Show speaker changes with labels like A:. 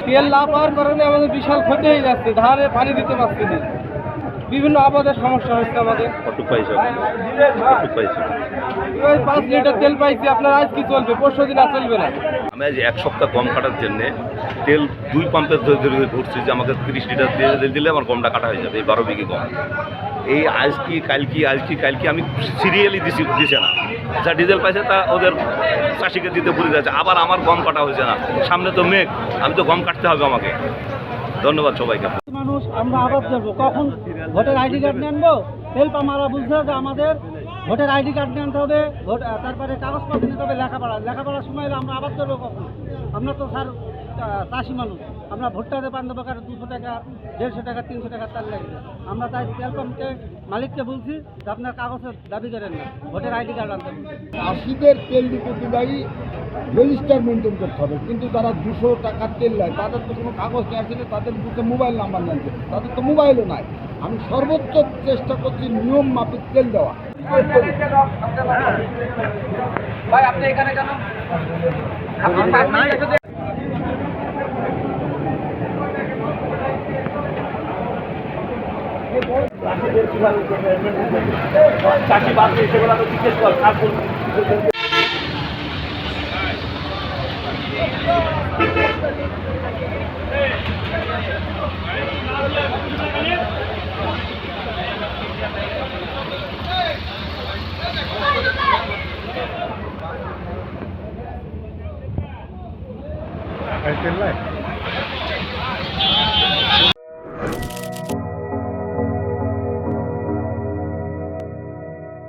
A: তেল না পাওয়ার কারণে আমাদের বিশাল ক্ষতি হয়ে যাচ্ছে, ধারে পানি দিতে পারছি না, বিভিন্ন আবাদের সমস্যা হচ্ছে আমাদের।
B: কত পাইছো?
A: ওই 5 লিটার তেল পাইছি, আপনার আজ কি চলবে, পরশু দিন আর চলবে না।
B: আমি আজ এক সপ্তাহ গম কাটার জন্যে তেল 2 পাম্পের ধরছি যে আমাকে 30 লিটার তেল দিলে আমার গমটা কাটা হয়ে যাবে, এই 12 বিঘি গম। এই আজ কি কালকে আমি সিরিয়ালি দিছে না, যা ডিজেল পাইছে তা ওদের চাষিকে দিতে ভুলে যাচ্ছে, আবার আমার গম কাটা হয়েছে না। সামনে তো মেঘ, আমি তো গম কাটতে হবে আমাকে। ধন্যবাদ সবাইকে।
C: মানুষ আমরা আবাদ করবো, কখন ভোটের আইডি কার্ড নিয়ে আনবো? হেল্পাররা বুঝছে যে আমাদের ভোটের আইডি কার্ড নিয়ে আনতে হবে, তারপরে কাগজপত্র নিতে হবে, লেখাপড়ার সময় আমরা আবাদ করবো কখন? আমরা তো স্যার চাষি মানুষ, আমরা ভোটটাতে পান দেবো কারণ 200 টাকা 150 টাকা 300 টাকা তার লাগবে। আমরা তাই তেল পাম্পকে মালিককে বলছি যে আপনার কাগজের দাবি করেন না, ভোটের আইডি কার্ড আনতে বলছি।
D: চাষিদের তেল দিতে দিলেই রেজিস্টার মেনটেন করতে হবে, কিন্তু তারা 200 টাকার তেল নেয়, তাদের তো কোনো কাগজ নেই, আসলে তাদের বুঝতে মোবাইল নাম্বার নেই, তাদের তো মোবাইলও নাই। আমি সর্বোচ্চ চেষ্টা করছি নিয়ম মাফিক তেল দেওয়া।
A: ভাই আপনি এখানে কেন?
B: চাষি বাদ দিয়ে সেগুলো তো জিজ্ঞেস কর।
D: তেল নাই।